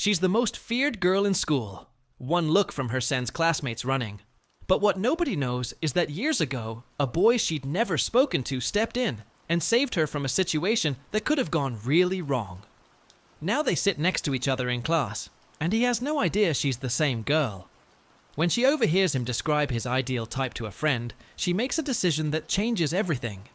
She's the most feared girl in school. One look from her sends classmates running. But what nobody knows is that years ago, a boy she'd never spoken to stepped in and saved her from a situation that could have gone really wrong. Now they sit next to each other in class, and he has no idea she's the same girl. When she overhears him describe his ideal type to a friend, she makes a decision that changes everything.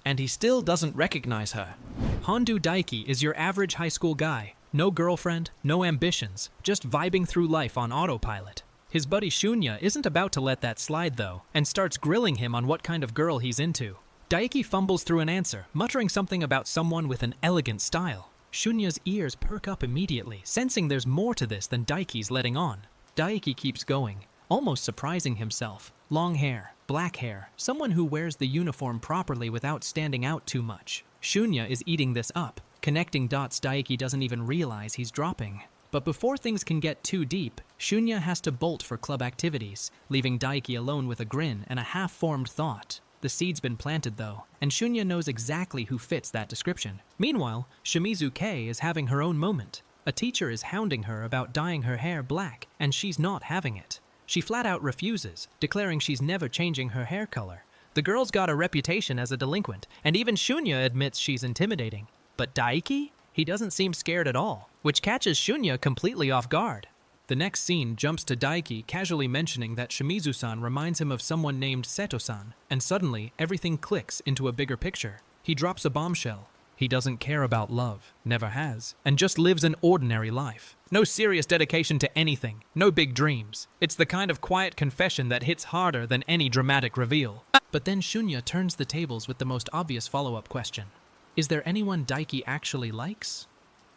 And he still doesn't recognize her. Hondu Daiki is your average high school guy. No girlfriend, no ambitions, just vibing through life on autopilot. His buddy Shunya isn't about to let that slide though, and starts grilling him on what kind of girl he's into. Daiki fumbles through an answer, muttering something about someone with an elegant style. Shunya's ears perk up immediately, sensing there's more to this than Daiki's letting on. Daiki keeps going, almost surprising himself. Long hair, black hair, someone who wears the uniform properly without standing out too much. Shunya is eating this up, connecting dots Daiki doesn't even realize he's dropping. But before things can get too deep, Shunya has to bolt for club activities, leaving Daiki alone with a grin and a half-formed thought. The seed's been planted though, and Shunya knows exactly who fits that description. Meanwhile, Shimizu is having her own moment. A teacher is hounding her about dyeing her hair black, and she's not having it. She flat out refuses, declaring she's never changing her hair color. The girl's got a reputation as a delinquent, and even Shunya admits she's intimidating. But Daiki? He doesn't seem scared at all, which catches Shunya completely off guard. The next scene jumps to Daiki casually mentioning that Shimizu-san reminds him of someone named Seto-san, and suddenly everything clicks into a bigger picture. He drops a bombshell. He doesn't care about love, never has, and just lives an ordinary life. No serious dedication to anything, no big dreams. It's the kind of quiet confession that hits harder than any dramatic reveal. But then Shunya turns the tables with the most obvious follow-up question. Is there anyone Daiki actually likes?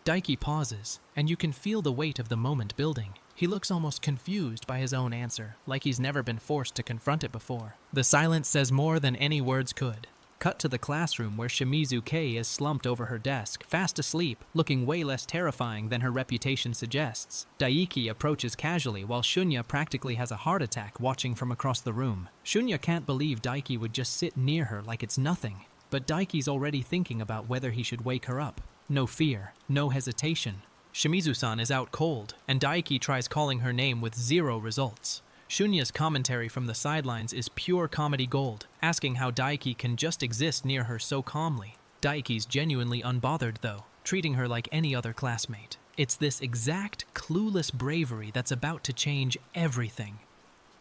Daiki pauses, and you can feel the weight of the moment building. He looks almost confused by his own answer, like he's never been forced to confront it before. The silence says more than any words could. Cut to the classroom where Shimizu is slumped over her desk, fast asleep, looking way less terrifying than her reputation suggests. Daiki approaches casually while Shunya practically has a heart attack watching from across the room. Shunya can't believe Daiki would just sit near her like it's nothing. But Daiki's already thinking about whether he should wake her up. No fear, no hesitation. Shimizu-san is out cold, and Daiki tries calling her name with zero results. Shunya's commentary from the sidelines is pure comedy gold, asking how Daiki can just exist near her so calmly. Daiki's genuinely unbothered though, treating her like any other classmate. It's this exact clueless bravery that's about to change everything.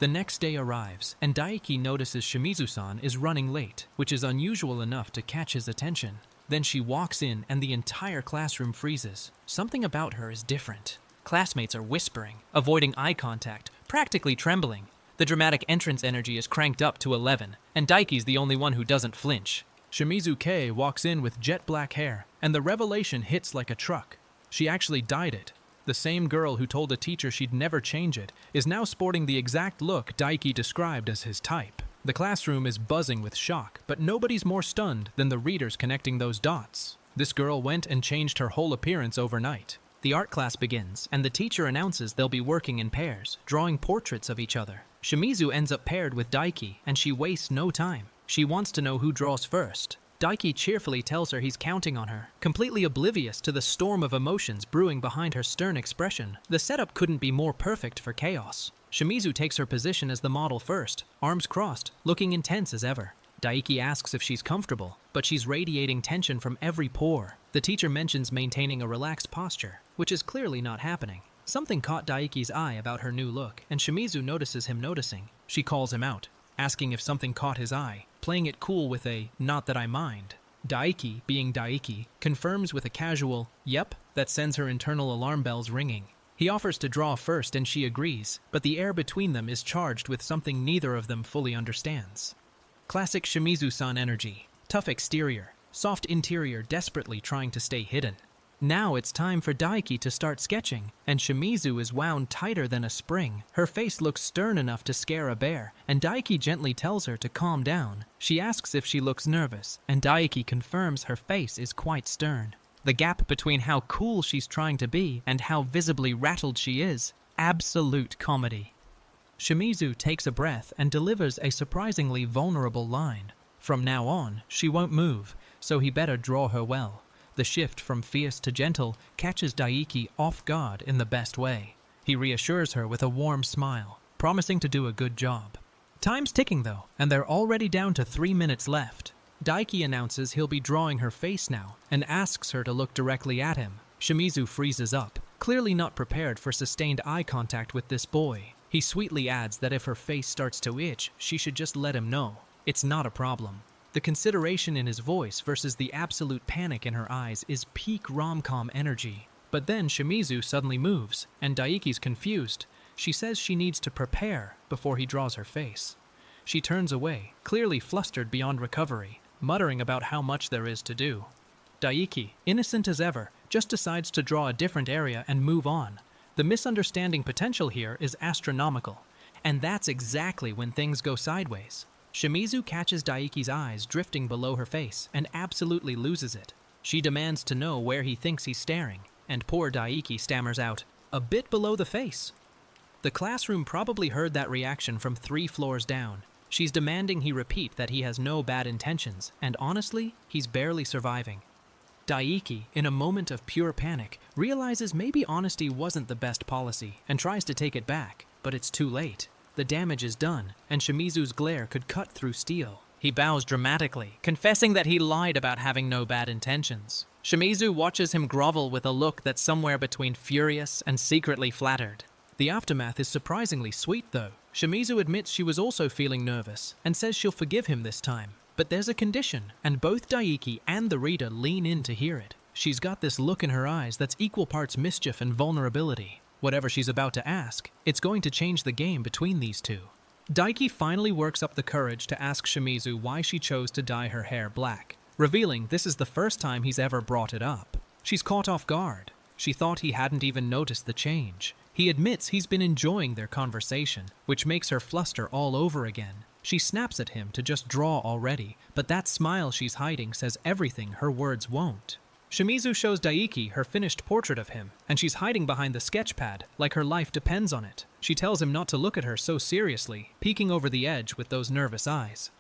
The next day arrives, and Daiki notices Shimizu-san is running late, which is unusual enough to catch his attention. Then she walks in and the entire classroom freezes. Something about her is different. Classmates are whispering, avoiding eye contact, practically trembling. The dramatic entrance energy is cranked up to 11, and Daiki's the only one who doesn't flinch. Shimizu walks in with jet black hair, and the revelation hits like a truck. She actually dyed it. The same girl who told a teacher she'd never change it is now sporting the exact look Daiki described as his type. The classroom is buzzing with shock, but nobody's more stunned than the readers connecting those dots. This girl went and changed her whole appearance overnight. The art class begins, and the teacher announces they'll be working in pairs, drawing portraits of each other. Shimizu ends up paired with Daiki, and she wastes no time. She wants to know who draws first. Daiki cheerfully tells her he's counting on her, completely oblivious to the storm of emotions brewing behind her stern expression. The setup couldn't be more perfect for chaos. Shimizu takes her position as the model first, arms crossed, looking intense as ever. Daiki asks if she's comfortable, but she's radiating tension from every pore. The teacher mentions maintaining a relaxed posture, which is clearly not happening. Something caught Daiki's eye about her new look, and Shimizu notices him noticing. She calls him out, asking if something caught his eye, playing it cool with a, "not that I mind." Daiki, being Daiki, confirms with a casual, "yep," that sends her internal alarm bells ringing. He offers to draw first and she agrees, but the air between them is charged with something neither of them fully understands. Classic Shimizu-san energy. Tough exterior, soft interior desperately trying to stay hidden. Now it's time for Daiki to start sketching, and Shimizu is wound tighter than a spring. Her face looks stern enough to scare a bear, and Daiki gently tells her to calm down. She asks if she looks nervous, and Daiki confirms her face is quite stern. The gap between how cool she's trying to be and how visibly rattled she is, absolute comedy. Shimizu takes a breath and delivers a surprisingly vulnerable line. From now on, she won't move, so he better draw her well. The shift from fierce to gentle catches Daiki off guard in the best way. He reassures her with a warm smile, promising to do a good job. Time's ticking though, and they're already down to 3 minutes left. Daiki announces he'll be drawing her face now and asks her to look directly at him. Shimizu freezes up, clearly not prepared for sustained eye contact with this boy. He sweetly adds that if her face starts to itch, she should just let him know. It's not a problem. The consideration in his voice versus the absolute panic in her eyes is peak rom-com energy. But then Shimizu suddenly moves, and Daiki's confused. She says she needs to prepare before he draws her face. She turns away, clearly flustered beyond recovery, muttering about how much there is to do. Daiki, innocent as ever, just decides to draw a different area and move on. The misunderstanding potential here is astronomical, and that's exactly when things go sideways. Shimizu catches Daiki's eyes drifting below her face and absolutely loses it. She demands to know where he thinks he's staring, and poor Daiki stammers out, "A bit below the face." The classroom probably heard that reaction from 3 floors down. She's demanding he repeat that he has no bad intentions, and honestly, he's barely surviving. Daiki, in a moment of pure panic, realizes maybe honesty wasn't the best policy and tries to take it back, but it's too late. The damage is done, and Shimizu's glare could cut through steel. He bows dramatically, confessing that he lied about having no bad intentions. Shimizu watches him grovel with a look that's somewhere between furious and secretly flattered. The aftermath is surprisingly sweet, though. Shimizu admits she was also feeling nervous and says she'll forgive him this time. But there's a condition, and both Daiki and the reader lean in to hear it. She's got this look in her eyes that's equal parts mischief and vulnerability. Whatever she's about to ask, it's going to change the game between these two. Daiki finally works up the courage to ask Shimizu why she chose to dye her hair black, revealing this is the first time he's ever brought it up. She's caught off guard. She thought he hadn't even noticed the change. He admits he's been enjoying their conversation, which makes her fluster all over again. She snaps at him to just draw already, but that smile she's hiding says everything her words won't. Shimizu shows Daiki her finished portrait of him, and she's hiding behind the sketch pad, like her life depends on it. She tells him not to look at her so seriously, peeking over the edge with those nervous eyes.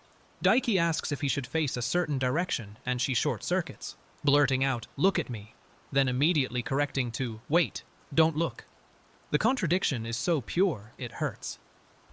Daiki asks if he should face a certain direction, and she short-circuits, blurting out, "Look at me," then immediately correcting to, "Wait, don't look." The contradiction is so pure, it hurts.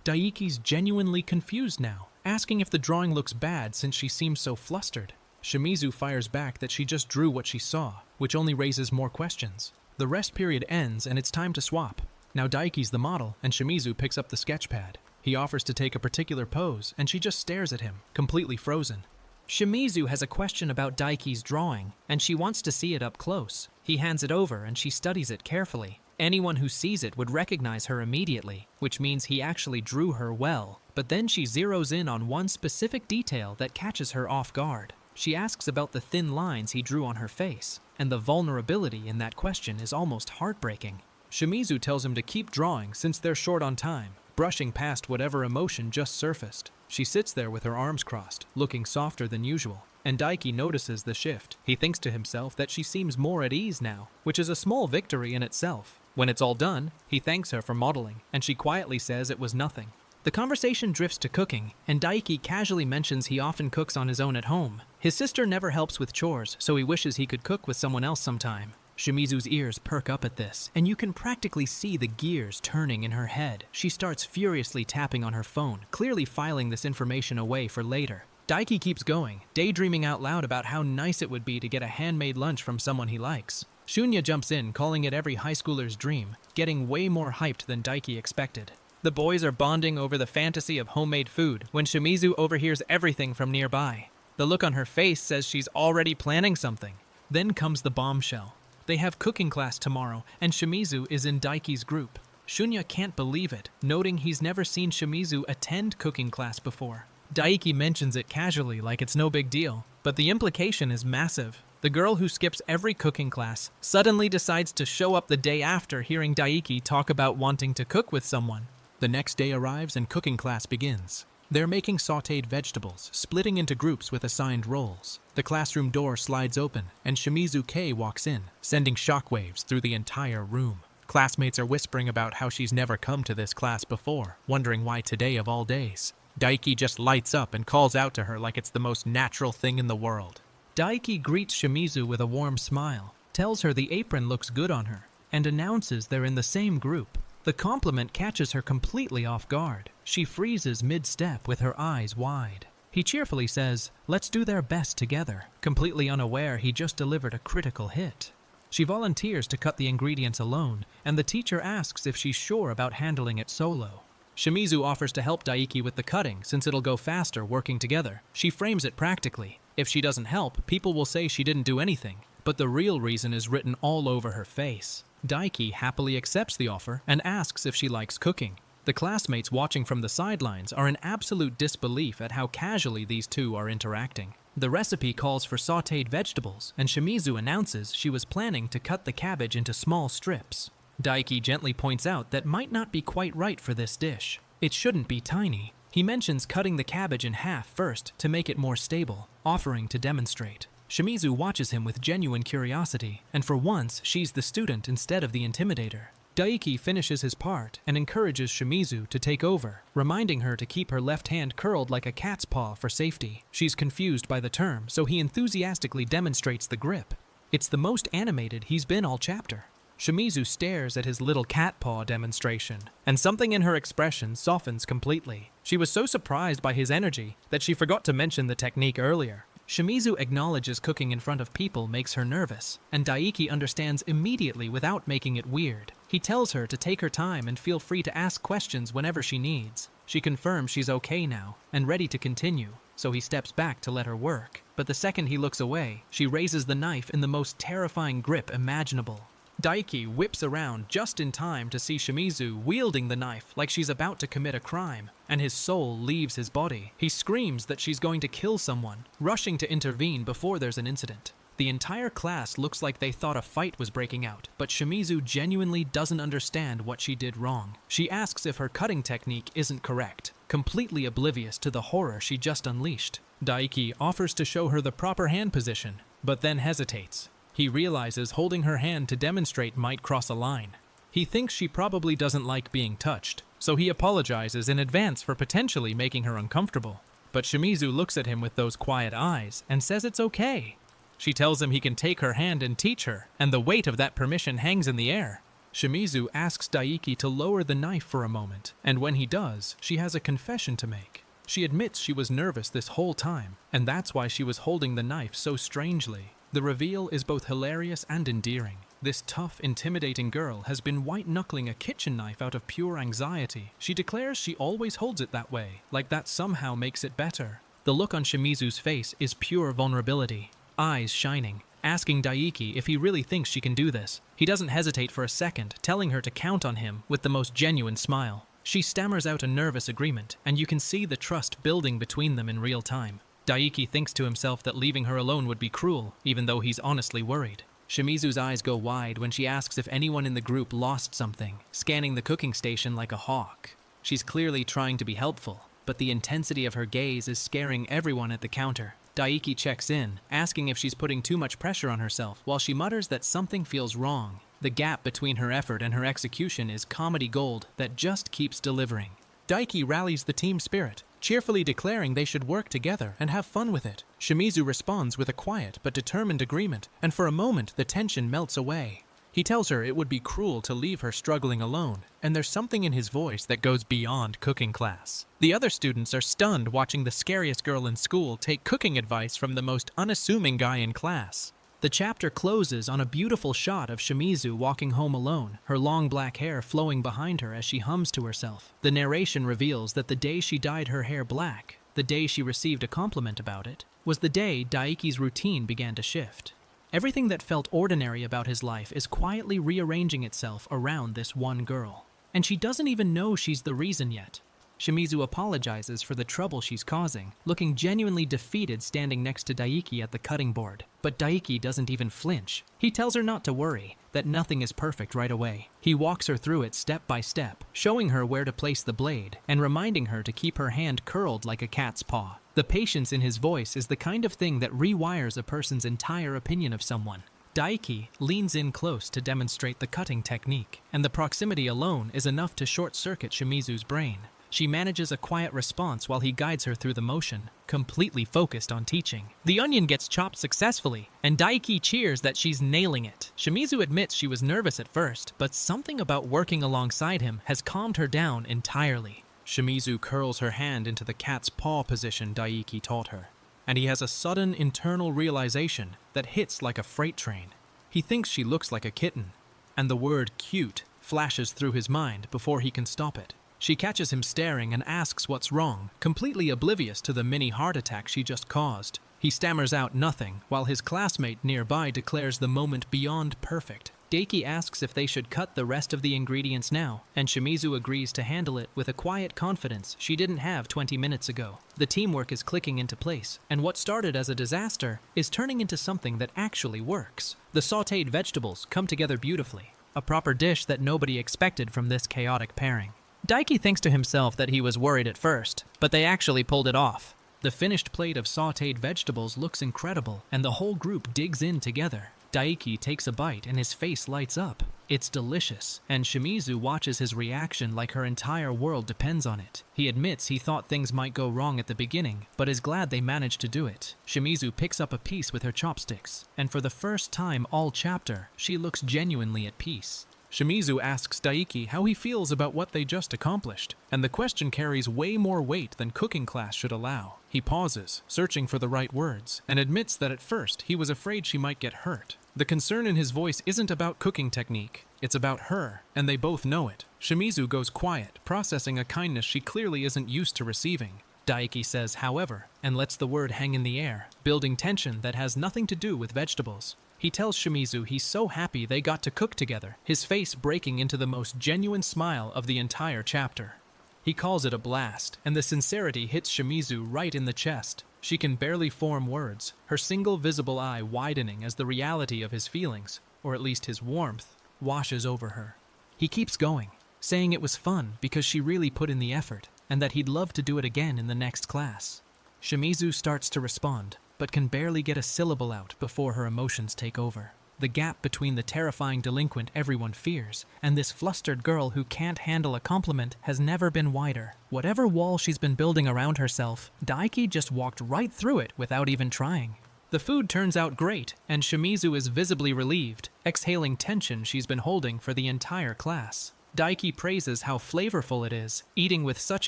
Daiki's genuinely confused now, asking if the drawing looks bad since she seems so flustered. Shimizu fires back that she just drew what she saw, which only raises more questions. The rest period ends and it's time to swap. Now Daiki's the model, and Shimizu picks up the sketch pad. He offers to take a particular pose, and she just stares at him, completely frozen. Shimizu has a question about Daiki's drawing, and she wants to see it up close. He hands it over and she studies it carefully. Anyone who sees it would recognize her immediately, which means he actually drew her well. But then she zeroes in on one specific detail that catches her off guard. She asks about the thin lines he drew on her face, and the vulnerability in that question is almost heartbreaking. Shimizu tells him to keep drawing since they're short on time, brushing past whatever emotion just surfaced. She sits there with her arms crossed, looking softer than usual, and Daiki notices the shift. He thinks to himself that she seems more at ease now, which is a small victory in itself. When it's all done, he thanks her for modeling, and she quietly says it was nothing. The conversation drifts to cooking, and Daiki casually mentions he often cooks on his own at home. His sister never helps with chores, so he wishes he could cook with someone else sometime. Shimizu's ears perk up at this, and you can practically see the gears turning in her head. She starts furiously tapping on her phone, clearly filing this information away for later. Daiki keeps going, daydreaming out loud about how nice it would be to get a handmade lunch from someone he likes. Shunya jumps in, calling it every high schooler's dream, getting way more hyped than Daiki expected. The boys are bonding over the fantasy of homemade food when Shimizu overhears everything from nearby. The look on her face says she's already planning something. Then comes the bombshell. They have cooking class tomorrow, and Shimizu is in Daiki's group. Shunya can't believe it, noting he's never seen Shimizu attend cooking class before. Daiki mentions it casually like it's no big deal, but the implication is massive. The girl who skips every cooking class suddenly decides to show up the day after hearing Daiki talk about wanting to cook with someone. The next day arrives and cooking class begins. They're making sautéed vegetables, splitting into groups with assigned roles. The classroom door slides open, and Shimizu K walks in, sending shockwaves through the entire room. Classmates are whispering about how she's never come to this class before, wondering why today of all days. Daiki just lights up and calls out to her like it's the most natural thing in the world. Daiki greets Shimizu with a warm smile, tells her the apron looks good on her, and announces they're in the same group. The compliment catches her completely off guard. She freezes mid-step with her eyes wide. He cheerfully says, "Let's do their best together," completely unaware he just delivered a critical hit. She volunteers to cut the ingredients alone, and the teacher asks if she's sure about handling it solo. Shimizu offers to help Daiki with the cutting since it'll go faster working together. She frames it practically. If she doesn't help, people will say she didn't do anything, but the real reason is written all over her face. Daiki happily accepts the offer and asks if she likes cooking. The classmates watching from the sidelines are in absolute disbelief at how casually these two are interacting. The recipe calls for sautéed vegetables, and Shimizu announces she was planning to cut the cabbage into small strips. Daiki gently points out that might not be quite right for this dish. It shouldn't be tiny. He mentions cutting the cabbage in half first to make it more stable, offering to demonstrate. Shimizu watches him with genuine curiosity, and for once she's the student instead of the intimidator. Daiki finishes his part and encourages Shimizu to take over, reminding her to keep her left hand curled like a cat's paw for safety. She's confused by the term, so he enthusiastically demonstrates the grip. It's the most animated he's been all chapter. Shimizu stares at his little cat paw demonstration, and something in her expression softens completely. She was so surprised by his energy that she forgot to mention the technique earlier. Shimizu acknowledges cooking in front of people makes her nervous, and Daiki understands immediately without making it weird. He tells her to take her time and feel free to ask questions whenever she needs. She confirms she's okay now and ready to continue, so he steps back to let her work. But the second he looks away, she raises the knife in the most terrifying grip imaginable. Daiki whips around just in time to see Shimizu wielding the knife like she's about to commit a crime, and his soul leaves his body. He screams that she's going to kill someone, rushing to intervene before there's an incident. The entire class looks like they thought a fight was breaking out, but Shimizu genuinely doesn't understand what she did wrong. She asks if her cutting technique isn't correct, completely oblivious to the horror she just unleashed. Daiki offers to show her the proper hand position, but then hesitates. He realizes holding her hand to demonstrate might cross a line. He thinks she probably doesn't like being touched, so he apologizes in advance for potentially making her uncomfortable. But Shimizu looks at him with those quiet eyes and says it's okay. She tells him he can take her hand and teach her, and the weight of that permission hangs in the air. Shimizu asks Daiki to lower the knife for a moment, and when he does, she has a confession to make. She admits she was nervous this whole time, and that's why she was holding the knife so strangely. The reveal is both hilarious and endearing. This tough, intimidating girl has been white-knuckling a kitchen knife out of pure anxiety. She declares she always holds it that way, like that somehow makes it better. The look on Shimizu's face is pure vulnerability, eyes shining, asking Daiki if he really thinks she can do this. He doesn't hesitate for a second, telling her to count on him with the most genuine smile. She stammers out a nervous agreement, and you can see the trust building between them in real time. Daiki thinks to himself that leaving her alone would be cruel, even though he's honestly worried. Shimizu's eyes go wide when she asks if anyone in the group lost something, scanning the cooking station like a hawk. She's clearly trying to be helpful, but the intensity of her gaze is scaring everyone at the counter. Daiki checks in, asking if she's putting too much pressure on herself, while she mutters that something feels wrong. The gap between her effort and her execution is comedy gold that just keeps delivering. Daiki rallies the team spirit, cheerfully declaring they should work together and have fun with it. Shimizu responds with a quiet but determined agreement, and for a moment the tension melts away. He tells her it would be cruel to leave her struggling alone, and there's something in his voice that goes beyond cooking class. The other students are stunned watching the scariest girl in school take cooking advice from the most unassuming guy in class. The chapter closes on a beautiful shot of Shimizu walking home alone, her long black hair flowing behind her as she hums to herself. The narration reveals that the day she dyed her hair black, the day she received a compliment about it, was the day Daiki's routine began to shift. Everything that felt ordinary about his life is quietly rearranging itself around this one girl. And she doesn't even know she's the reason yet. Shimizu apologizes for the trouble she's causing, looking genuinely defeated standing next to Daiki at the cutting board. But Daiki doesn't even flinch. He tells her not to worry, that nothing is perfect right away. He walks her through it step by step, showing her where to place the blade, and reminding her to keep her hand curled like a cat's paw. The patience in his voice is the kind of thing that rewires a person's entire opinion of someone. Daiki leans in close to demonstrate the cutting technique, and the proximity alone is enough to short-circuit Shimizu's brain. She manages a quiet response while he guides her through the motion, completely focused on teaching. The onion gets chopped successfully, and Daiki cheers that she's nailing it. Shimizu admits she was nervous at first, but something about working alongside him has calmed her down entirely. Shimizu curls her hand into the cat's paw position Daiki taught her, and he has a sudden internal realization that hits like a freight train. He thinks she looks like a kitten, and the word cute flashes through his mind before he can stop it. She catches him staring and asks what's wrong, completely oblivious to the mini heart attack she just caused. He stammers out nothing, while his classmate nearby declares the moment beyond perfect. Daiki asks if they should cut the rest of the ingredients now, and Shimizu agrees to handle it with a quiet confidence she didn't have 20 minutes ago. The teamwork is clicking into place, and what started as a disaster is turning into something that actually works. The sautéed vegetables come together beautifully, a proper dish that nobody expected from this chaotic pairing. Daiki thinks to himself that he was worried at first, but they actually pulled it off. The finished plate of sautéed vegetables looks incredible, and the whole group digs in together. Daiki takes a bite and his face lights up. It's delicious, and Shimizu watches his reaction like her entire world depends on it. He admits he thought things might go wrong at the beginning, but is glad they managed to do it. Shimizu picks up a piece with her chopsticks, and for the first time all chapter, she looks genuinely at peace. Shimizu asks Daiki how he feels about what they just accomplished, and the question carries way more weight than cooking class should allow. He pauses, searching for the right words, and admits that at first he was afraid she might get hurt. The concern in his voice isn't about cooking technique, it's about her, and they both know it. Shimizu goes quiet, processing a kindness she clearly isn't used to receiving. Daiki says, however, and lets the word hang in the air, building tension that has nothing to do with vegetables. He tells Shimizu he's so happy they got to cook together, his face breaking into the most genuine smile of the entire chapter. He calls it a blast, and the sincerity hits Shimizu right in the chest. She can barely form words, her single visible eye widening as the reality of his feelings, or at least his warmth, washes over her. He keeps going, saying it was fun because she really put in the effort, and that he'd love to do it again in the next class. Shimizu starts to respond, but can barely get a syllable out before her emotions take over. The gap between the terrifying delinquent everyone fears and this flustered girl who can't handle a compliment has never been wider. Whatever wall she's been building around herself, Daiki just walked right through it without even trying. The food turns out great, and Shimizu is visibly relieved, exhaling tension she's been holding for the entire class. Daiki praises how flavorful it is, eating with such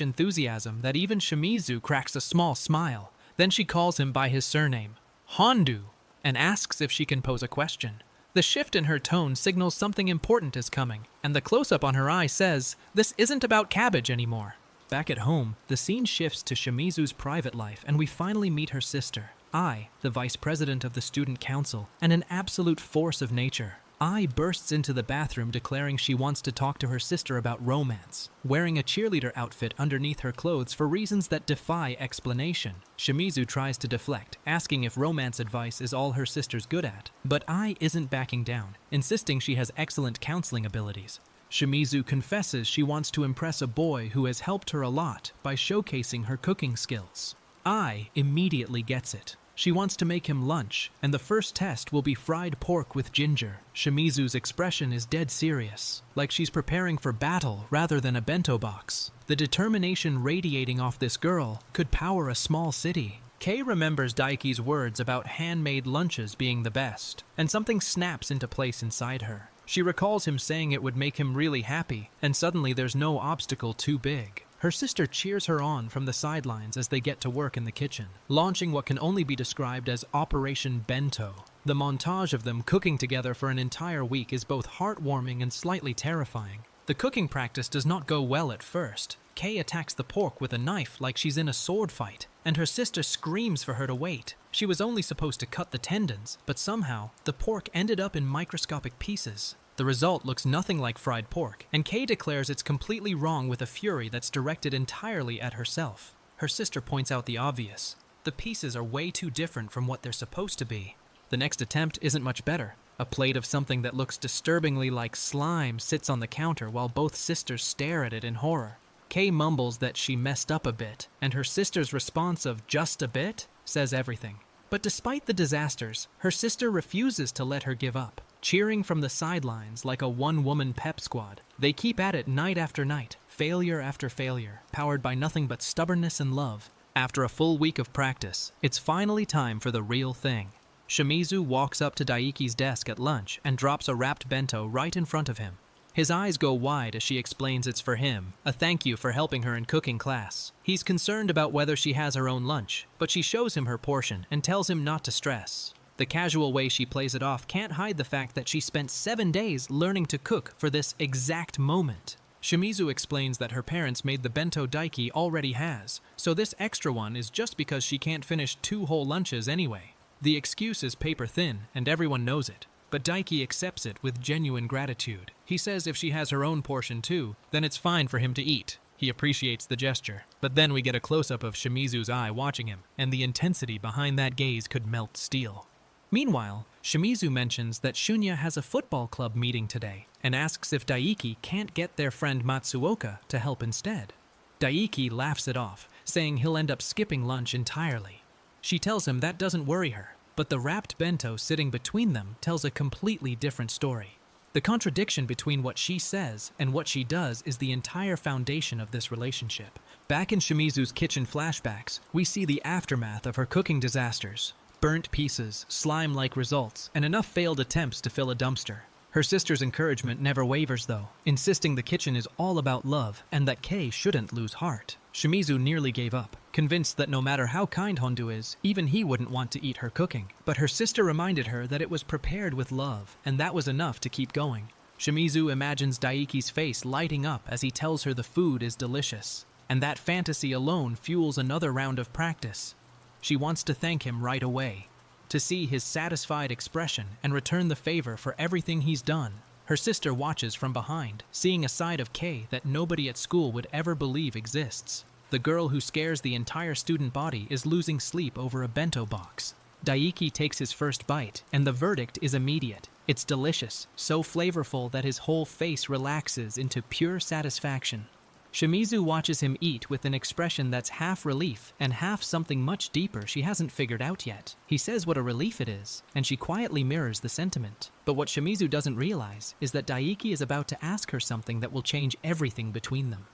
enthusiasm that even Shimizu cracks a small smile. Then she calls him by his surname, Hondu, and asks if she can pose a question. The shift in her tone signals something important is coming, and the close-up on her eye says, this isn't about cabbage anymore. Back at home, the scene shifts to Shimizu's private life, and we finally meet her sister, Ai, the vice president of the student council, and an absolute force of nature. Ai bursts into the bathroom declaring she wants to talk to her sister about romance, wearing a cheerleader outfit underneath her clothes for reasons that defy explanation. Shimizu tries to deflect, asking if romance advice is all her sister's good at, but Ai isn't backing down, insisting she has excellent counseling abilities. Shimizu confesses she wants to impress a boy who has helped her a lot by showcasing her cooking skills. Ai immediately gets it. She wants to make him lunch, and the first test will be fried pork with ginger. Shimizu's expression is dead serious, like she's preparing for battle rather than a bento box. The determination radiating off this girl could power a small city. Kei remembers Daiki's words about handmade lunches being the best, and something snaps into place inside her. She recalls him saying it would make him really happy, and suddenly there's no obstacle too big. Her sister cheers her on from the sidelines as they get to work in the kitchen, launching what can only be described as Operation Bento. The montage of them cooking together for an entire week is both heartwarming and slightly terrifying. The cooking practice does not go well at first. Kei attacks the pork with a knife like she's in a sword fight, and her sister screams for her to wait. She was only supposed to cut the tendons, but somehow, the pork ended up in microscopic pieces. The result looks nothing like fried pork, and Kei declares it's completely wrong with a fury that's directed entirely at herself. Her sister points out the obvious. The pieces are way too different from what they're supposed to be. The next attempt isn't much better. A plate of something that looks disturbingly like slime sits on the counter while both sisters stare at it in horror. Kei mumbles that she messed up a bit, and her sister's response of just a bit says everything. But despite the disasters, her sister refuses to let her give up. Cheering from the sidelines like a one-woman pep squad, they keep at it night after night, Failure after failure, powered by nothing but stubbornness and love. After a full week of practice, it's finally time for the real thing. Shimizu walks up to Daiki's desk at lunch and drops a wrapped bento right in front of him. His eyes go wide as she explains it's for him, a thank you for helping her in cooking class. He's concerned about whether she has her own lunch, but she shows him her portion and tells him not to stress. The casual way she plays it off can't hide the fact that she spent 7 days learning to cook for this exact moment. Shimizu explains that her parents made the bento Daiki already has, so this extra one is just because she can't finish 2 whole lunches anyway. The excuse is paper thin, and everyone knows it, but Daiki accepts it with genuine gratitude. He says if she has her own portion too, then it's fine for him to eat. He appreciates the gesture, but then we get a close-up of Shimizu's eye watching him, and the intensity behind that gaze could melt steel. Meanwhile, Shimizu mentions that Shunya has a football club meeting today and asks if Daiki can't get their friend Matsuoka to help instead. Daiki laughs it off, saying he'll end up skipping lunch entirely. She tells him that doesn't worry her, but the wrapped bento sitting between them tells a completely different story. The contradiction between what she says and what she does is the entire foundation of this relationship. Back in Shimizu's kitchen flashbacks, we see the aftermath of her cooking disasters. Burnt pieces, slime-like results, and enough failed attempts to fill a dumpster. Her sister's encouragement never wavers though, insisting the kitchen is all about love and that Kei shouldn't lose heart. Shimizu nearly gave up, convinced that no matter how kind Hondu is, even he wouldn't want to eat her cooking. But her sister reminded her that it was prepared with love, and that was enough to keep going. Shimizu imagines Daiki's face lighting up as he tells her the food is delicious, and that fantasy alone fuels another round of practice. She wants to thank him right away, to see his satisfied expression and return the favor for everything he's done. Her sister watches from behind, seeing a side of Kei that nobody at school would ever believe exists. The girl who scares the entire student body is losing sleep over a bento box. Daiki takes his first bite, and the verdict is immediate. It's delicious, so flavorful that his whole face relaxes into pure satisfaction. Shimizu watches him eat with an expression that's half relief and half something much deeper she hasn't figured out yet. He says what a relief it is, and she quietly mirrors the sentiment. But what Shimizu doesn't realize is that Daiki is about to ask her something that will change everything between them.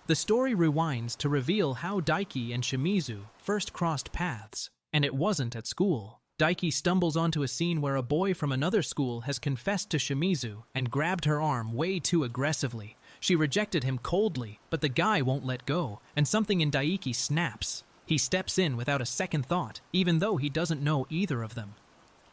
The story rewinds to reveal how Daiki and Shimizu first crossed paths, and it wasn't at school. Daiki stumbles onto a scene where a boy from another school has confessed to Shimizu and grabbed her arm way too aggressively. She rejected him coldly, but the guy won't let go, and something in Daiki snaps. He steps in without a second thought, even though he doesn't know either of them.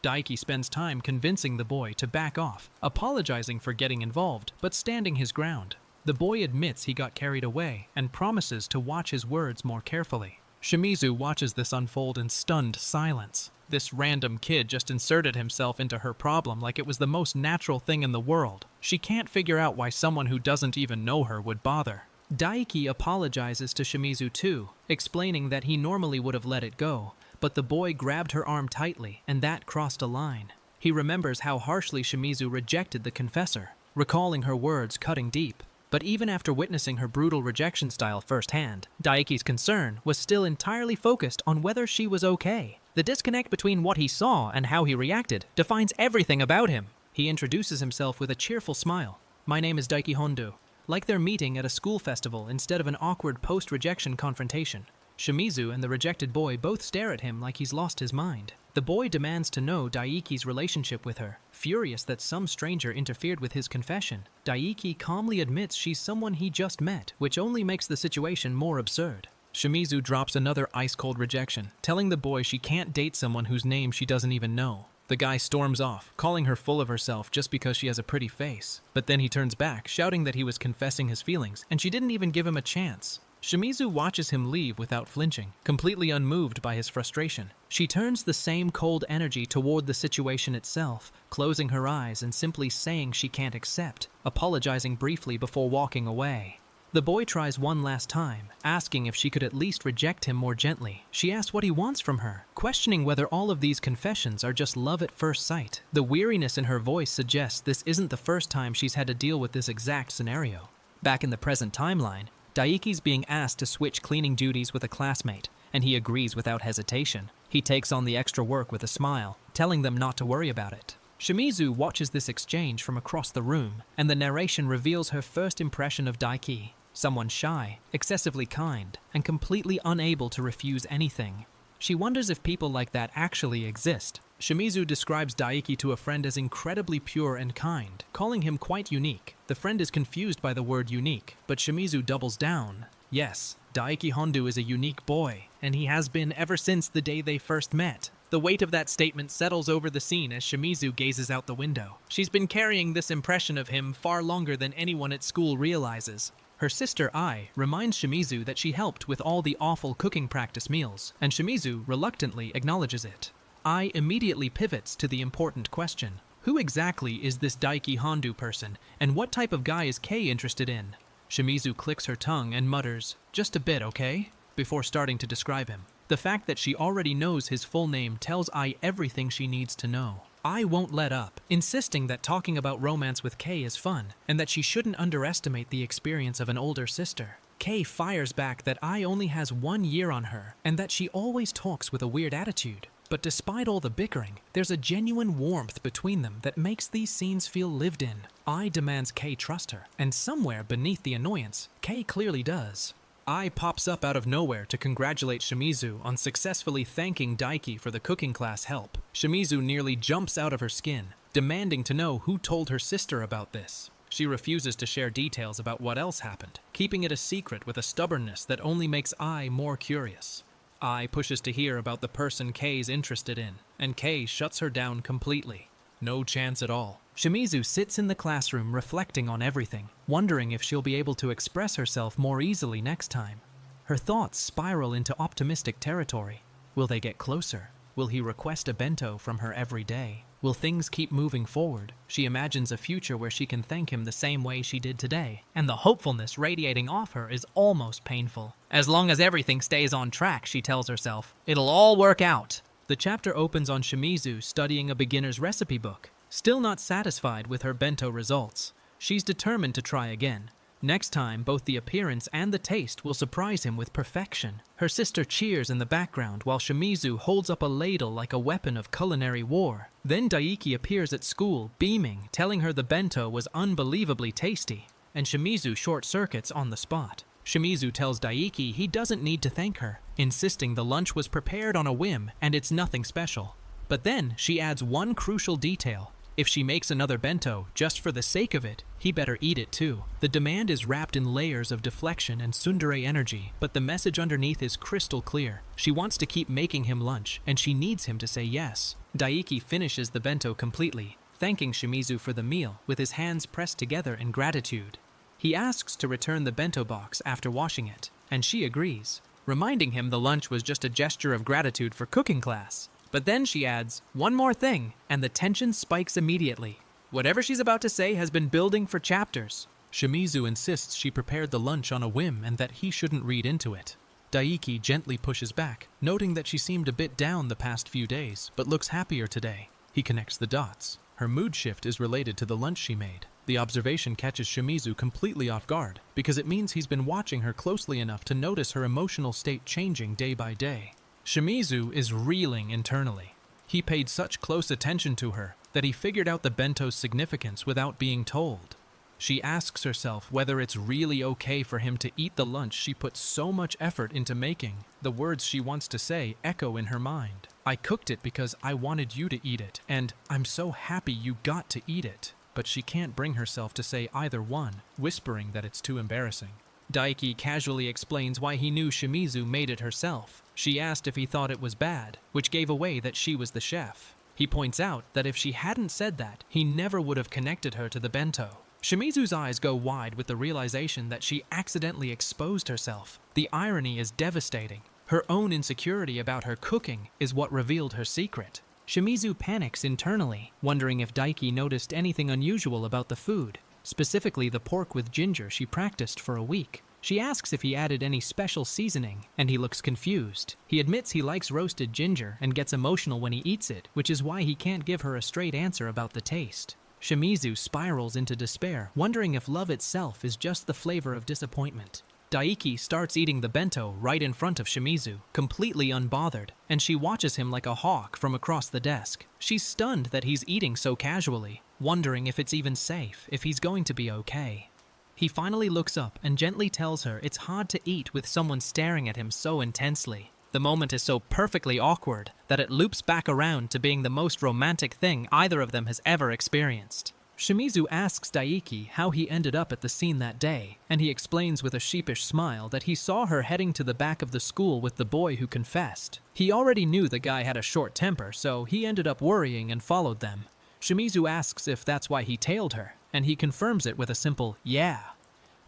Daiki spends time convincing the boy to back off, apologizing for getting involved, but standing his ground. The boy admits he got carried away and promises to watch his words more carefully. Shimizu watches this unfold in stunned silence. This random kid just inserted himself into her problem like it was the most natural thing in the world. She can't figure out why someone who doesn't even know her would bother. Daiki apologizes to Shimizu too, explaining that he normally would have let it go, but the boy grabbed her arm tightly, and that crossed a line. He remembers how harshly Shimizu rejected the confessor, recalling her words cutting deep. But even after witnessing her brutal rejection style firsthand, Daiki's concern was still entirely focused on whether she was okay. The disconnect between what he saw and how he reacted defines everything about him. He introduces himself with a cheerful smile. "My name is Daiki Hondu." Like they're meeting at a school festival instead of an awkward post-rejection confrontation. Shimizu and the rejected boy both stare at him like he's lost his mind. The boy demands to know Daiki's relationship with her, furious that some stranger interfered with his confession. Daiki calmly admits she's someone he just met, which only makes the situation more absurd. Shimizu drops another ice-cold rejection, telling the boy she can't date someone whose name she doesn't even know. The guy storms off, calling her full of herself just because she has a pretty face. But then he turns back, shouting that he was confessing his feelings, and she didn't even give him a chance. Shimizu watches him leave without flinching, completely unmoved by his frustration. She turns the same cold energy toward the situation itself, closing her eyes and simply saying she can't accept, apologizing briefly before walking away. The boy tries one last time, asking if she could at least reject him more gently. She asks what he wants from her, questioning whether all of these confessions are just love at first sight. The weariness in her voice suggests this isn't the first time she's had to deal with this exact scenario. Back in the present timeline, Daiki's being asked to switch cleaning duties with a classmate, and he agrees without hesitation. He takes on the extra work with a smile, telling them not to worry about it. Shimizu watches this exchange from across the room, and the narration reveals her first impression of Daiki. someone shy, excessively kind, and completely unable to refuse anything. She wonders if people like that actually exist. Shimizu describes Daiki to a friend as incredibly pure and kind, calling him quite unique. The friend is confused by the word unique, but Shimizu doubles down. Yes, Daiki Hondu is a unique boy, and he has been ever since the day they first met. The weight of that statement settles over the scene as Shimizu gazes out the window. She's been carrying this impression of him far longer than anyone at school realizes. Her sister Ai reminds Shimizu that she helped with all the awful cooking practice meals, and Shimizu reluctantly acknowledges it. Ai immediately pivots to the important question. Who exactly is this Daiki Hondu person, and what type of guy is Kei interested in? Shimizu clicks her tongue and mutters, "Just a bit, okay?" before starting to describe him. The fact that she already knows his full name tells Ai everything she needs to know. Ai won't let up, insisting that talking about romance with Kei is fun, and that she shouldn't underestimate the experience of an older sister. Kei fires back that Ai only has 1 year on her, and that she always talks with a weird attitude. But despite all the bickering, there's a genuine warmth between them that makes these scenes feel lived in. Ai demands Kei trust her, and somewhere beneath the annoyance, Kei clearly does. Ai pops up out of nowhere to congratulate Shimizu on successfully thanking Daiki for the cooking class help. Shimizu nearly jumps out of her skin, demanding to know who told her sister about this. She refuses to share details about what else happened, keeping it a secret with a stubbornness that only makes Ai more curious. Ai pushes to hear about the person Kei's interested in, and Kei shuts her down completely. No chance at all. Shimizu sits in the classroom reflecting on everything, wondering if she'll be able to express herself more easily next time. Her thoughts spiral into optimistic territory. Will they get closer? Will he request a bento from her every day? Will things keep moving forward? She imagines a future where she can thank him the same way she did today, and the hopefulness radiating off her is almost painful. As long as everything stays on track, she tells herself, it'll all work out. The chapter opens on Shimizu studying a beginner's recipe book. Still not satisfied with her bento results, she's determined to try again. Next time, both the appearance and the taste will surprise him with perfection. Her sister cheers in the background while Shimizu holds up a ladle like a weapon of culinary war. Then Daiki appears at school, beaming, telling her the bento was unbelievably tasty, and Shimizu short-circuits on the spot. Shimizu tells Daiki he doesn't need to thank her, insisting the lunch was prepared on a whim and it's nothing special. But then she adds one crucial detail. If she makes another bento, just for the sake of it, he better eat it too. The demand is wrapped in layers of deflection and tsundere energy, but the message underneath is crystal clear. She wants to keep making him lunch, and she needs him to say yes. Daiki finishes the bento completely, thanking Shimizu for the meal with his hands pressed together in gratitude. He asks to return the bento box after washing it, and she agrees, reminding him the lunch was just a gesture of gratitude for cooking class. But then she adds, one more thing, and the tension spikes immediately. Whatever she's about to say has been building for chapters. Shimizu insists she prepared the lunch on a whim and that he shouldn't read into it. Daiki gently pushes back, noting that she seemed a bit down the past few days, but looks happier today. He connects the dots. Her mood shift is related to the lunch she made. The observation catches Shimizu completely off guard, because it means he's been watching her closely enough to notice her emotional state changing day by day. Shimizu is reeling internally. He paid such close attention to her that he figured out the bento's significance without being told. She asks herself whether it's really okay for him to eat the lunch she put so much effort into making. The words she wants to say echo in her mind. I cooked it because I wanted you to eat it, and I'm so happy you got to eat it. But she can't bring herself to say either one, whispering that it's too embarrassing. Daiki casually explains why he knew Shimizu made it herself. She asked if he thought it was bad, which gave away that she was the chef. He points out that if she hadn't said that, he never would have connected her to the bento. Shimizu's eyes go wide with the realization that she accidentally exposed herself. The irony is devastating. Her own insecurity about her cooking is what revealed her secret. Shimizu panics internally, wondering if Daiki noticed anything unusual about the food, specifically the pork with ginger she practiced for a week. She asks if he added any special seasoning, and he looks confused. He admits he likes roasted ginger and gets emotional when he eats it, which is why he can't give her a straight answer about the taste. Shimizu spirals into despair, wondering if love itself is just the flavor of disappointment. Daiki starts eating the bento right in front of Shimizu, completely unbothered, and she watches him like a hawk from across the desk. She's stunned that he's eating so casually, wondering if it's even safe, if he's going to be okay. He finally looks up and gently tells her it's hard to eat with someone staring at him so intensely. The moment is so perfectly awkward that it loops back around to being the most romantic thing either of them has ever experienced. Shimizu asks Daiki how he ended up at the scene that day, and he explains with a sheepish smile that he saw her heading to the back of the school with the boy who confessed. He already knew the guy had a short temper, so he ended up worrying and followed them. Shimizu asks if that's why he tailed her, and he confirms it with a simple yeah.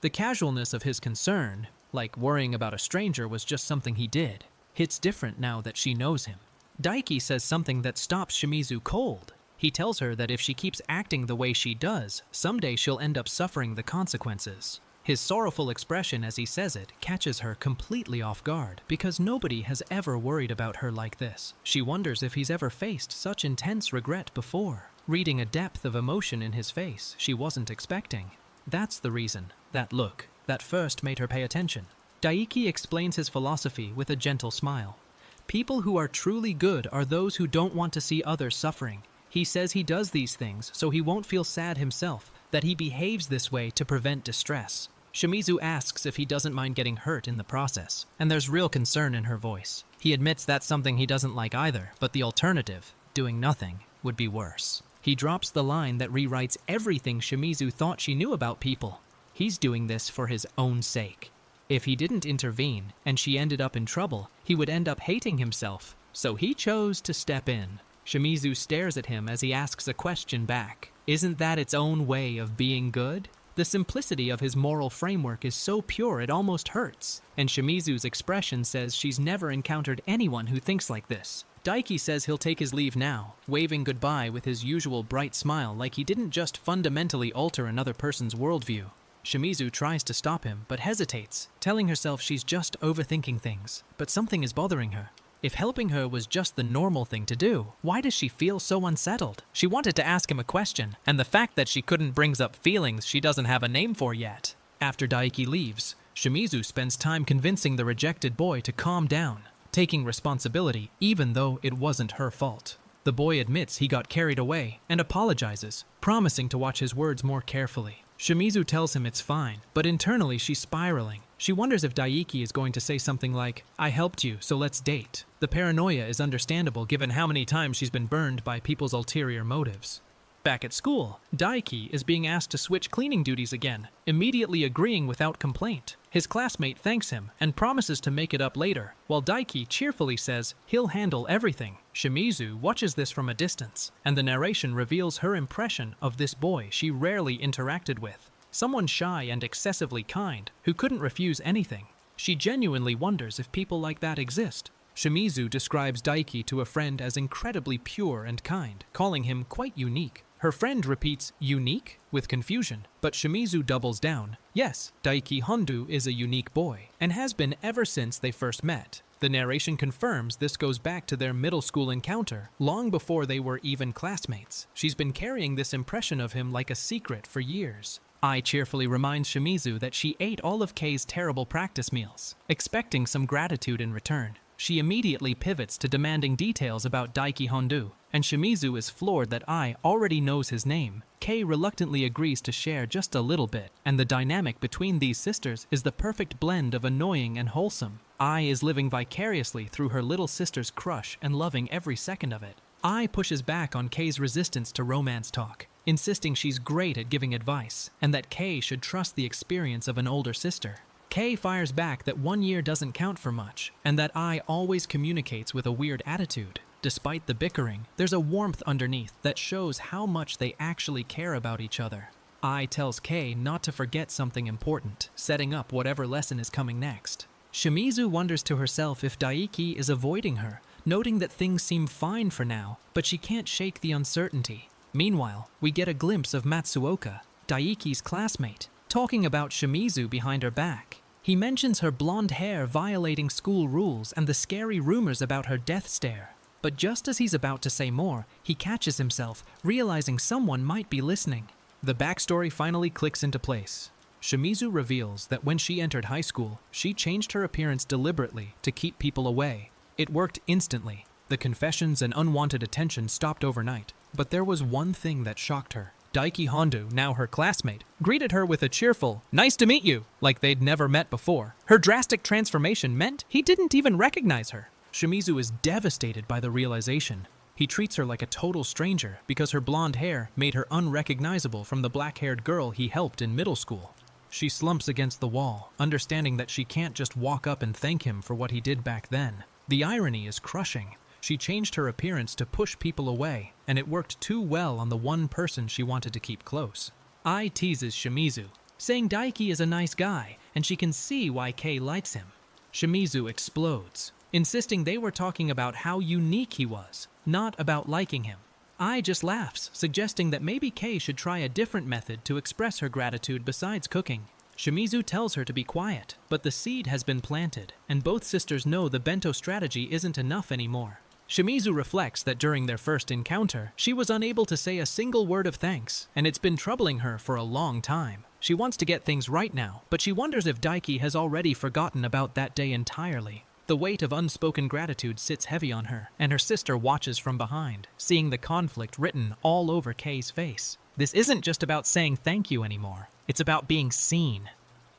The casualness of his concern, like worrying about a stranger, was just something he did. Hits different now that she knows him. Daiki says something that stops Shimizu cold. He tells her that if she keeps acting the way she does, someday she'll end up suffering the consequences. His sorrowful expression as he says it catches her completely off guard because nobody has ever worried about her like this. She wonders if he's ever faced such intense regret before, reading a depth of emotion in his face she wasn't expecting. That's the reason, that look, that first made her pay attention. Daiki explains his philosophy with a gentle smile. People who are truly good are those who don't want to see others suffering. He says he does these things so he won't feel sad himself, that he behaves this way to prevent distress. Shimizu asks if he doesn't mind getting hurt in the process, and there's real concern in her voice. He admits that's something he doesn't like either, but the alternative, doing nothing, would be worse. He drops the line that rewrites everything Shimizu thought she knew about people. He's doing this for his own sake. If he didn't intervene and she ended up in trouble, he would end up hating himself, so he chose to step in. Shimizu stares at him as he asks a question back. Isn't that its own way of being good? The simplicity of his moral framework is so pure it almost hurts, and Shimizu's expression says she's never encountered anyone who thinks like this. Daiki says he'll take his leave now, waving goodbye with his usual bright smile like he didn't just fundamentally alter another person's worldview. Shimizu tries to stop him, but hesitates, telling herself she's just overthinking things, but something is bothering her. If helping her was just the normal thing to do, why does she feel so unsettled? She wanted to ask him a question, and the fact that she couldn't brings up feelings she doesn't have a name for yet. After Daiki leaves, Shimizu spends time convincing the rejected boy to calm down, taking responsibility even though it wasn't her fault. The boy admits he got carried away and apologizes, promising to watch his words more carefully. Shimizu tells him it's fine, but internally she's spiraling. She wonders if Daiki is going to say something like, "I helped you, so let's date." The paranoia is understandable given how many times she's been burned by people's ulterior motives. Back at school, Daiki is being asked to switch cleaning duties again, immediately agreeing without complaint. His classmate thanks him and promises to make it up later, while Daiki cheerfully says he'll handle everything. Shimizu watches this from a distance, and the narration reveals her impression of this boy she rarely interacted with. Someone shy and excessively kind, who couldn't refuse anything. She genuinely wonders if people like that exist. Shimizu describes Daiki to a friend as incredibly pure and kind, calling him quite unique. Her friend repeats unique with confusion, but Shimizu doubles down. Yes, Daiki Hondu is a unique boy, and has been ever since they first met. The narration confirms this goes back to their middle school encounter, long before they were even classmates. She's been carrying this impression of him like a secret for years. Ai cheerfully reminds Shimizu that she ate all of Kei's terrible practice meals, expecting some gratitude in return. She immediately pivots to demanding details about Daiki Hondu, and Shimizu is floored that Ai already knows his name. Kei reluctantly agrees to share just a little bit, and the dynamic between these sisters is the perfect blend of annoying and wholesome. Ai is living vicariously through her little sister's crush and loving every second of it. Ai pushes back on Kei's resistance to romance talk, insisting she's great at giving advice, and that Kei should trust the experience of an older sister. Kei fires back that 1 year doesn't count for much, and that Ai always communicates with a weird attitude. Despite the bickering, there's a warmth underneath that shows how much they actually care about each other. Ai tells Kei not to forget something important, setting up whatever lesson is coming next. Shimizu wonders to herself if Daiki is avoiding her, noting that things seem fine for now, but she can't shake the uncertainty. Meanwhile, we get a glimpse of Matsuoka, Daiki's classmate, talking about Shimizu behind her back. He mentions her blonde hair violating school rules and the scary rumors about her death stare. But just as he's about to say more, he catches himself, realizing someone might be listening. The backstory finally clicks into place. Shimizu reveals that when she entered high school, she changed her appearance deliberately to keep people away. It worked instantly. The confessions and unwanted attention stopped overnight. But there was one thing that shocked her. Daiki Hondu, now her classmate, greeted her with a cheerful, "Nice to meet you," like they'd never met before. Her drastic transformation meant he didn't even recognize her. Shimizu is devastated by the realization. He treats her like a total stranger because her blonde hair made her unrecognizable from the black-haired girl he helped in middle school. She slumps against the wall, understanding that she can't just walk up and thank him for what he did back then. The irony is crushing. She changed her appearance to push people away, and it worked too well on the one person she wanted to keep close. Ai teases Shimizu, saying Daiki is a nice guy, and she can see why Kei likes him. Shimizu explodes, insisting they were talking about how unique he was, not about liking him. Ai just laughs, suggesting that maybe Kei should try a different method to express her gratitude besides cooking. Shimizu tells her to be quiet, but the seed has been planted, and both sisters know the bento strategy isn't enough anymore. Shimizu reflects that during their first encounter, she was unable to say a single word of thanks, and it's been troubling her for a long time. She wants to get things right now, but she wonders if Daiki has already forgotten about that day entirely. The weight of unspoken gratitude sits heavy on her, and her sister watches from behind, seeing the conflict written all over Kei's face. This isn't just about saying thank you anymore. It's about being seen.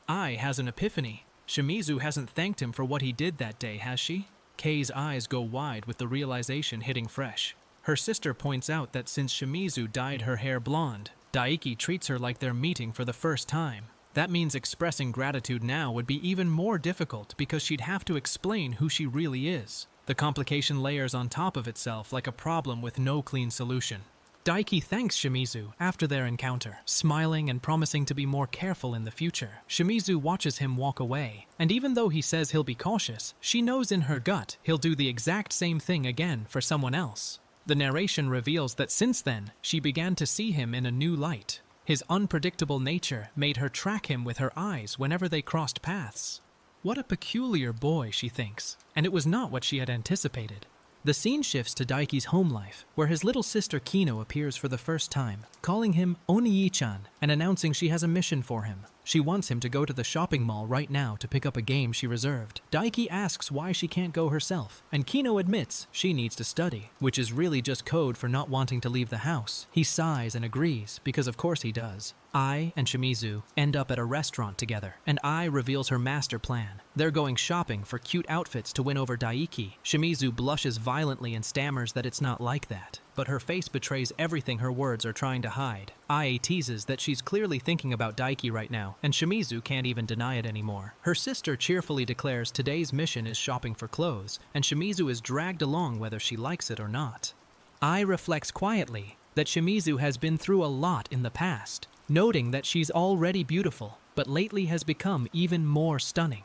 Ai has an epiphany. Shimizu hasn't thanked him for what he did that day, has she? Kei's eyes go wide with the realization hitting fresh. Her sister points out that since Shimizu dyed her hair blonde, Daiki treats her like they're meeting for the first time. That means expressing gratitude now would be even more difficult because she'd have to explain who she really is. The complication layers on top of itself like a problem with no clean solution. Daiki thanks Shimizu after their encounter, smiling and promising to be more careful in the future. Shimizu watches him walk away, and even though he says he'll be cautious, she knows in her gut he'll do the exact same thing again for someone else. The narration reveals that since then, she began to see him in a new light. His unpredictable nature made her track him with her eyes whenever they crossed paths. What a peculiar boy, she thinks, and it was not what she had anticipated. The scene shifts to Daiki's home life, where his little sister Kino appears for the first time, calling him Onii-chan and announcing she has a mission for him. She wants him to go to the shopping mall right now to pick up a game she reserved. Daiki asks why she can't go herself, and Kino admits she needs to study, which is really just code for not wanting to leave the house. He sighs and agrees, because of course he does. Ai and Shimizu end up at a restaurant together, and Ai reveals her master plan. They're going shopping for cute outfits to win over Daiki. Shimizu blushes violently and stammers that it's not like that, but her face betrays everything her words are trying to hide. Ai teases that she's clearly thinking about Daiki right now, and Shimizu can't even deny it anymore. Her sister cheerfully declares today's mission is shopping for clothes, and Shimizu is dragged along whether she likes it or not. Ai reflects quietly that Shimizu has been through a lot in the past, noting that she's already beautiful, but lately has become even more stunning.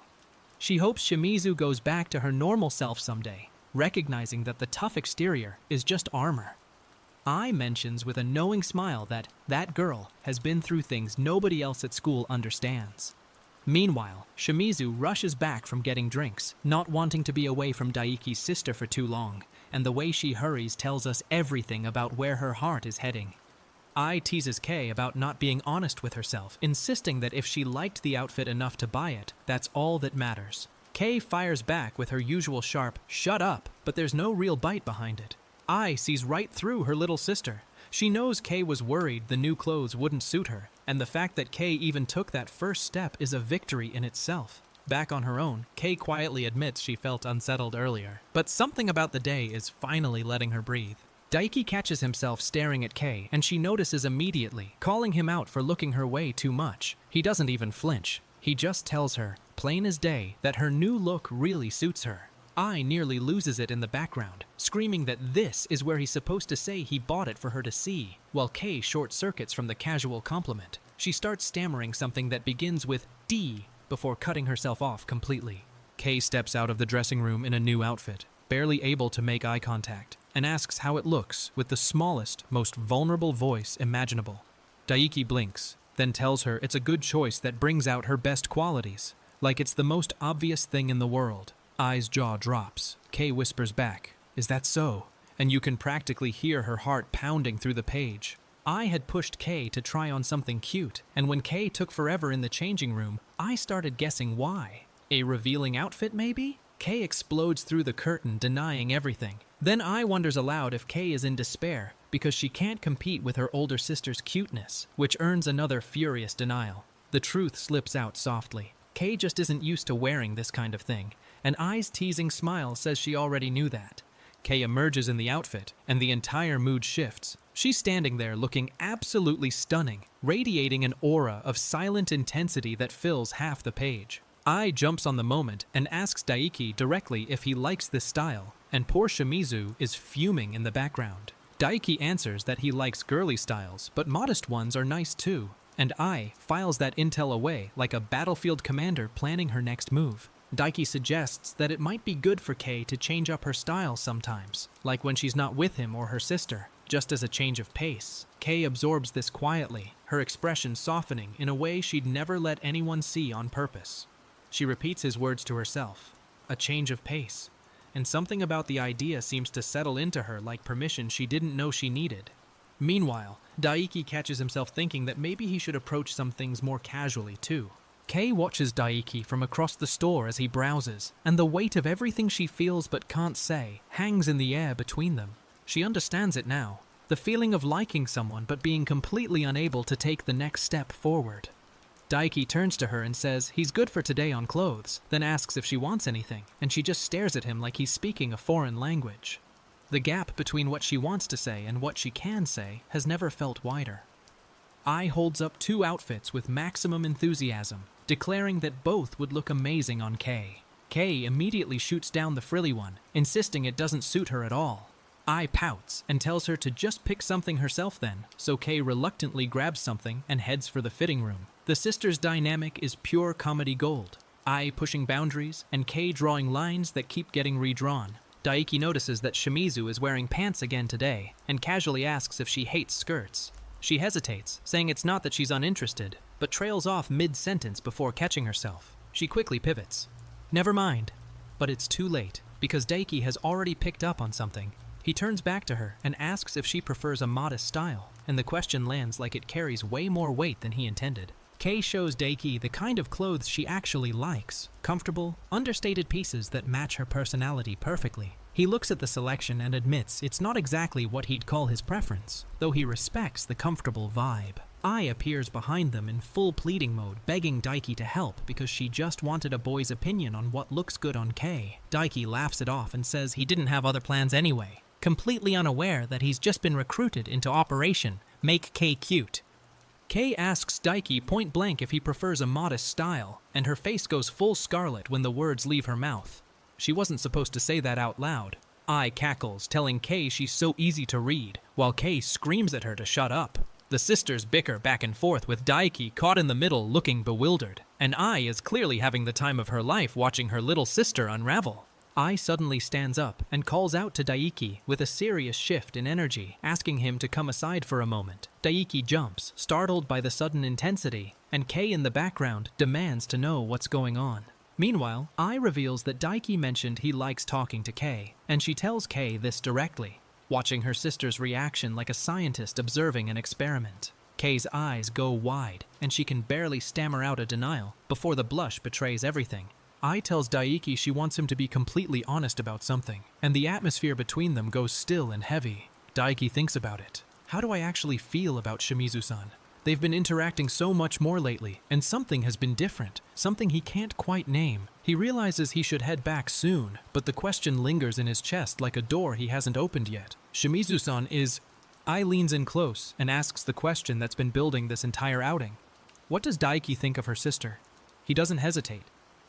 She hopes Shimizu goes back to her normal self someday, recognizing that the tough exterior is just armor. Ai mentions with a knowing smile that that girl has been through things nobody else at school understands. Meanwhile, Shimizu rushes back from getting drinks, not wanting to be away from Daiki's sister for too long, and the way she hurries tells us everything about where her heart is heading. Ai teases Kei about not being honest with herself, insisting that if she liked the outfit enough to buy it, that's all that matters. Kei fires back with her usual sharp, "Shut up," but there's no real bite behind it. Ai sees right through her little sister. She knows Kei was worried the new clothes wouldn't suit her, and the fact that Kei even took that first step is a victory in itself. Back on her own, Kei quietly admits she felt unsettled earlier, but something about the day is finally letting her breathe. Daiki catches himself staring at Kei, and she notices immediately, calling him out for looking her way too much. He doesn't even flinch. He just tells her, plain as day, that her new look really suits her. Ai nearly loses it in the background, screaming that this is where he's supposed to say he bought it for her to see, while Kei short-circuits from the casual compliment. She starts stammering something that begins with D before cutting herself off completely. Kei steps out of the dressing room in a new outfit, barely able to make eye contact, and asks how it looks with the smallest, most vulnerable voice imaginable. Daiki blinks, then tells her it's a good choice that brings out her best qualities, like it's the most obvious thing in the world. Ai's jaw drops. Kei whispers back, "Is that so?" And you can practically hear her heart pounding through the page. Ai had pushed Kei to try on something cute, and when Kei took forever in the changing room, I started guessing why. A revealing outfit, maybe? Kei explodes through the curtain, denying everything. Then Ai wonders aloud if Kei is in despair, because she can't compete with her older sister's cuteness, which earns another furious denial. The truth slips out softly. Kei just isn't used to wearing this kind of thing. An eyes-teasing smile says she already knew that. Kei emerges in the outfit, and the entire mood shifts. She's standing there looking absolutely stunning, radiating an aura of silent intensity that fills half the page. Ai jumps on the moment and asks Daiki directly if he likes this style, and poor Shimizu is fuming in the background. Daiki answers that he likes girly styles, but modest ones are nice too, and Ai files that intel away like a battlefield commander planning her next move. Daiki suggests that it might be good for Kei to change up her style sometimes, like when she's not with him or her sister, just as a change of pace. Kei absorbs this quietly, her expression softening in a way she'd never let anyone see on purpose. She repeats his words to herself, a change of pace, and something about the idea seems to settle into her like permission she didn't know she needed. Meanwhile, Daiki catches himself thinking that maybe he should approach some things more casually too. Kei watches Daiki from across the store as he browses, and the weight of everything she feels but can't say hangs in the air between them. She understands it now, the feeling of liking someone but being completely unable to take the next step forward. Daiki turns to her and says he's good for today on clothes, then asks if she wants anything, and she just stares at him like he's speaking a foreign language. The gap between what she wants to say and what she can say has never felt wider. Ai holds up 2 outfits with maximum enthusiasm, declaring that both would look amazing on Kei. Kei immediately shoots down the frilly one, insisting it doesn't suit her at all. Ai pouts and tells her to just pick something herself then, so Kei reluctantly grabs something and heads for the fitting room. The sisters' dynamic is pure comedy gold. Ai pushing boundaries and Kei drawing lines that keep getting redrawn. Daiki notices that Shimizu is wearing pants again today and casually asks if she hates skirts. She hesitates, saying it's not that she's uninterested, but trails off mid-sentence before catching herself. She quickly pivots. Never mind. But it's too late, because Daiki has already picked up on something. He turns back to her and asks if she prefers a modest style, and the question lands like it carries way more weight than he intended. Kei shows Daiki the kind of clothes she actually likes, comfortable, understated pieces that match her personality perfectly. He looks at the selection and admits it's not exactly what he'd call his preference, though he respects the comfortable vibe. Ai appears behind them in full pleading mode, begging Daiki to help because she just wanted a boy's opinion on what looks good on Kei. Daiki laughs it off and says he didn't have other plans anyway, completely unaware that he's just been recruited into Operation Make Kei Cute. Kei asks Daiki point blank if he prefers a modest style, and her face goes full scarlet when the words leave her mouth. She wasn't supposed to say that out loud. Ai cackles, telling Kei she's so easy to read, while Kei screams at her to shut up. The sisters bicker back and forth with Daiki caught in the middle looking bewildered, and Ai is clearly having the time of her life watching her little sister unravel. Ai suddenly stands up and calls out to Daiki with a serious shift in energy, asking him to come aside for a moment. Daiki jumps, startled by the sudden intensity, and Kei in the background demands to know what's going on. Meanwhile, Ai reveals that Daiki mentioned he likes talking to Kei, and she tells Kei this directly, watching her sister's reaction like a scientist observing an experiment. Kei's eyes go wide, and she can barely stammer out a denial before the blush betrays everything. Ai tells Daiki she wants him to be completely honest about something, and the atmosphere between them goes still and heavy. Daiki thinks about it. How do I actually feel about Shimizu-san? They've been interacting so much more lately, and something has been different, something he can't quite name. He realizes he should head back soon, but the question lingers in his chest like a door he hasn't opened yet. Shimizu-san is... Ai leans in close and asks the question that's been building this entire outing. What does Daiki think of her sister? He doesn't hesitate.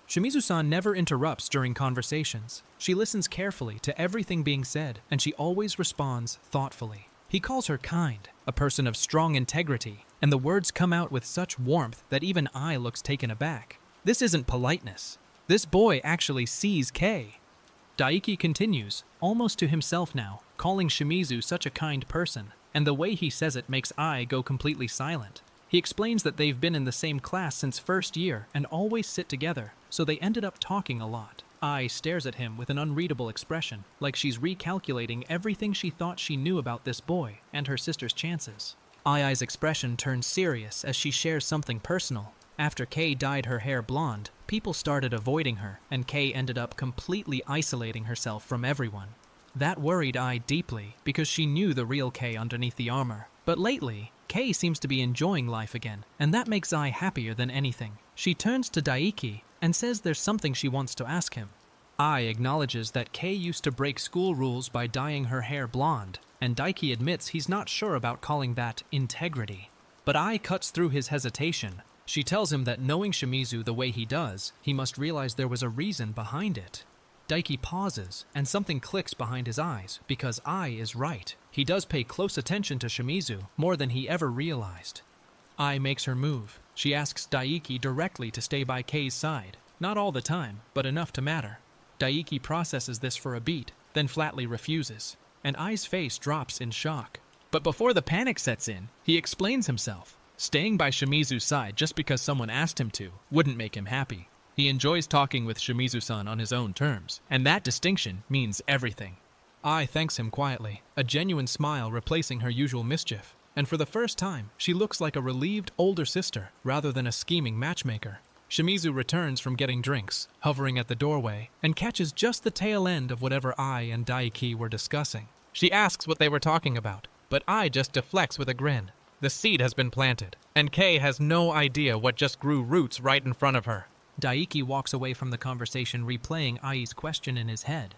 Shimizu-san never interrupts during conversations. She listens carefully to everything being said, and she always responds thoughtfully. He calls her kind, a person of strong integrity, and the words come out with such warmth that even Ai looks taken aback. This isn't politeness. This boy actually sees Kei. Daiki continues, almost to himself now, calling Shimizu such a kind person, and the way he says it makes Ai go completely silent. He explains that they've been in the same class since first year and always sit together, so they ended up talking a lot. Ai stares at him with an unreadable expression, like she's recalculating everything she thought she knew about this boy and her sister's chances. Ai's expression turns serious as she shares something personal. After Kei dyed her hair blonde, people started avoiding her, and Kei ended up completely isolating herself from everyone. That worried Ai deeply because she knew the real Kei underneath the armor. But lately, Kei seems to be enjoying life again, and that makes Ai happier than anything. She turns to Daiki and says there's something she wants to ask him. Ai acknowledges that Kei used to break school rules by dyeing her hair blonde, and Daiki admits he's not sure about calling that integrity. But Ai cuts through his hesitation. She tells him that knowing Shimizu the way he does, he must realize there was a reason behind it. Daiki pauses, and something clicks behind his eyes, because Ai is right. He does pay close attention to Shimizu, more than he ever realized. Ai makes her move. She asks Daiki directly to stay by Kei's side. Not all the time, but enough to matter. Daiki processes this for a beat, then flatly refuses, and Ai's face drops in shock. But before the panic sets in, he explains himself. Staying by Shimizu's side just because someone asked him to wouldn't make him happy. He enjoys talking with Shimizu-san on his own terms, and that distinction means everything. Ai thanks him quietly, a genuine smile replacing her usual mischief, and for the first time, she looks like a relieved older sister rather than a scheming matchmaker. Shimizu returns from getting drinks, hovering at the doorway, and catches just the tail end of whatever Ai and Daiki were discussing. She asks what they were talking about, but Ai just deflects with a grin. The seed has been planted, and Kei has no idea what just grew roots right in front of her. Daiki walks away from the conversation replaying Ai's question in his head.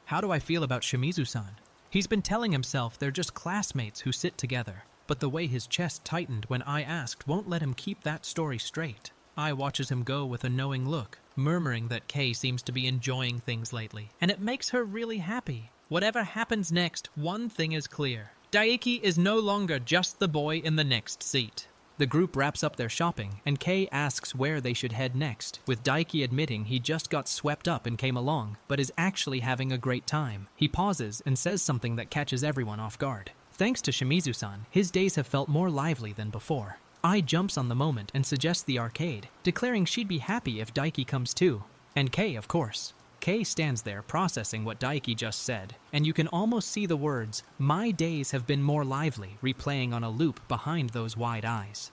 How do I feel about Shimizu-san? He's been telling himself they're just classmates who sit together, but the way his chest tightened when Ai asked won't let him keep that story straight. Ai watches him go with a knowing look, murmuring that Kei seems to be enjoying things lately, and it makes her really happy. Whatever happens next, one thing is clear. Daiki is no longer just the boy in the next seat. The group wraps up their shopping, and Kei asks where they should head next, with Daiki admitting he just got swept up and came along, but is actually having a great time. He pauses and says something that catches everyone off guard. Thanks to Shimizu-san, his days have felt more lively than before. Ai jumps on the moment and suggests the arcade, declaring she'd be happy if Daiki comes too. And Kei, of course. Kei stands there processing what Daiki just said, and you can almost see the words, "My days have been more lively," replaying on a loop behind those wide eyes.